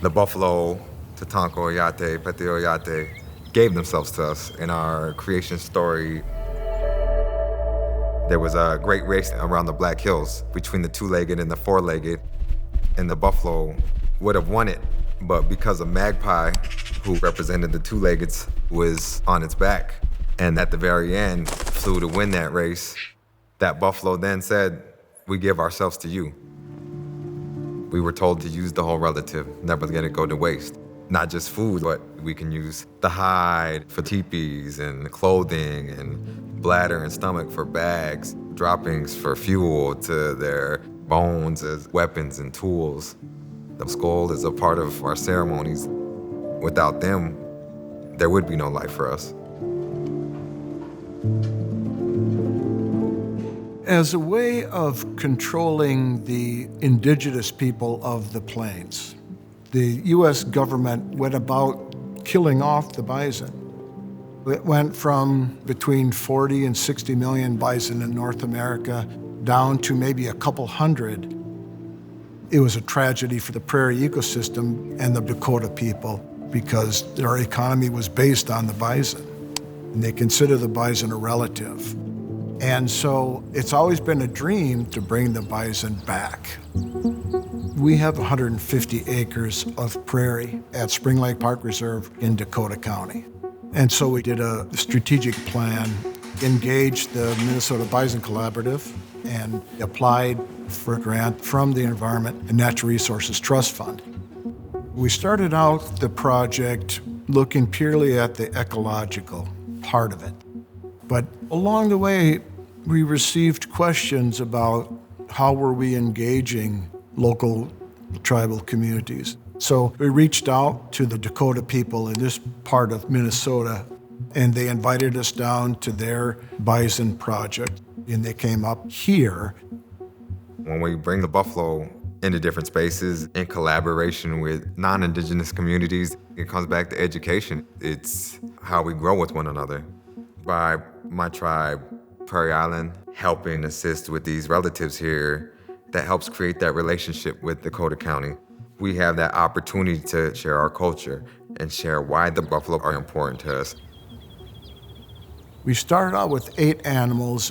The buffalo, Tatanka Oyate, Pete Oyate, gave themselves to us in our creation story. There was a great race around the Black Hills between the two-legged and the four-legged, and the buffalo would have won it, but because a magpie, who represented the two-leggeds, was on its back, and at the very end flew to win that race, that buffalo then said, "We give ourselves to you." We were told to use the whole relative, never let it go to waste. Not just food, but we can use the hide for teepees and clothing and bladder and stomach for bags, droppings for fuel, to their bones as weapons and tools. The skull is a part of our ceremonies. Without them, there would be no life for us. As a way of controlling the indigenous people of the plains, the U.S. government went about killing off the bison. It went from between 40 and 60 million bison in North America down to maybe a couple hundred. It was a tragedy for the prairie ecosystem and the Dakota people because their economy was based on the bison. And they consider the bison a relative. And so it's always been a dream to bring the bison back. We have 150 acres of prairie at Spring Lake Park Reserve in Dakota County. And so we did a strategic plan, engaged the Minnesota Bison Collaborative, and applied for a grant from the Environment and Natural Resources Trust Fund. We started out the project looking purely at the ecological part of it. But along the way, we received questions about how were we engaging local tribal communities. So we reached out to the Dakota people in this part of Minnesota, and they invited us down to their bison project, and they came up here. When we bring the buffalo into different spaces in collaboration with non-Indigenous communities, it comes back to education. It's how we grow with one another. By my tribe, Prairie Island, helping assist with these relatives here, that helps create that relationship with Dakota County. We have that opportunity to share our culture and share why the buffalo are important to us. We started out with 8 animals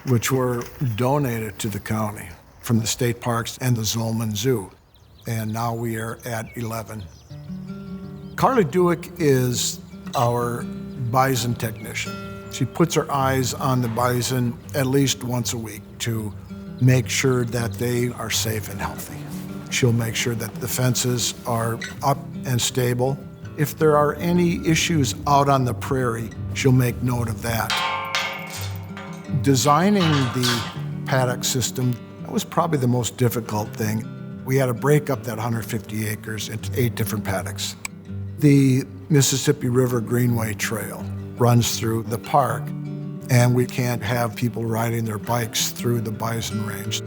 which were donated to the county from the state parks and the Zolman Zoo, and now we are at 11. Carly Dewick is our bison technician. She puts her eyes on the bison at least once a week to make sure that they are safe and healthy. She'll make sure that the fences are up and stable. If there are any issues out on the prairie, she'll make note of that. Designing the paddock system, that was probably the most difficult thing. We had to break up that 150 acres into 8 different paddocks. The Mississippi River Greenway Trail runs through the park, and we can't have people riding their bikes through the bison range.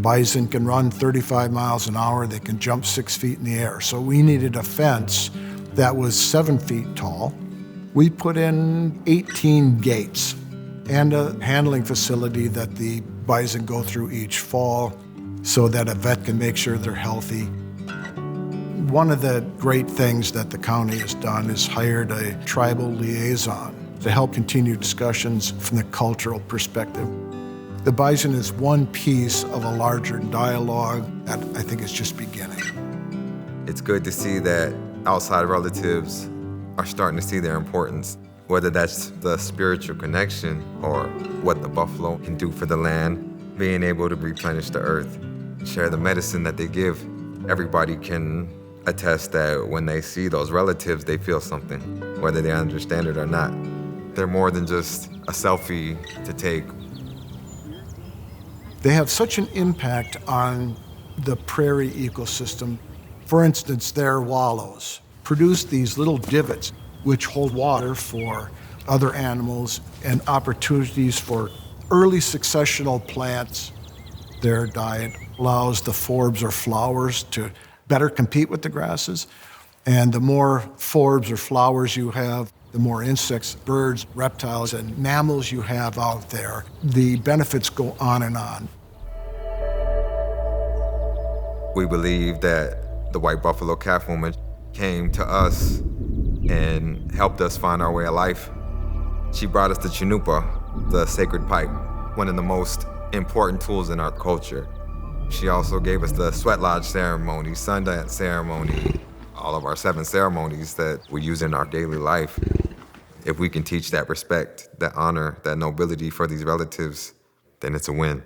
Bison can run 35 miles an hour, they can jump 6 feet in the air. So we needed a fence that was 7 feet tall. We put in 18 gates and a handling facility that the bison go through each fall so that a vet can make sure they're healthy. One of the great things that the county has done is hired a tribal liaison to help continue discussions from the cultural perspective. The bison is one piece of a larger dialogue that I think is just beginning. It's good to see that outside relatives are starting to see their importance, whether that's the spiritual connection or what the buffalo can do for the land, being able to replenish the earth, share the medicine that they give. Everybody can attest that when they see those relatives, they feel something, whether they understand it or not. They're more than just a selfie to take. They have such an impact on the prairie ecosystem. For instance, their wallows produce these little divots which hold water for other animals and opportunities for early successional plants. Their diet allows the forbs or flowers to better compete with the grasses. And the more forbs or flowers you have, the more insects, birds, reptiles, and mammals you have out there, the benefits go on and on. We believe that the white buffalo calf woman, came to us and helped us find our way of life. She brought us the chanupa, the sacred pipe, one of the most important tools in our culture. She also gave us the sweat lodge ceremony, Sundance ceremony, all of our 7 ceremonies that we use in our daily life. If we can teach that respect, that honor, that nobility for these relatives, then it's a win.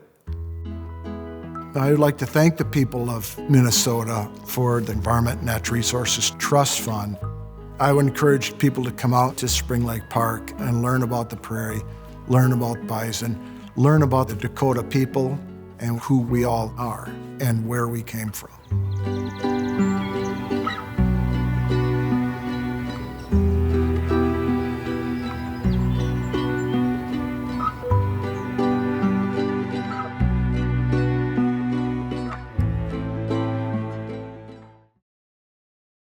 I would like to thank the people of Minnesota for the Environment and Natural Resources Trust Fund. I would encourage people to come out to Spring Lake Park and learn about the prairie, learn about bison, learn about the Dakota people and who we all are and where we came from.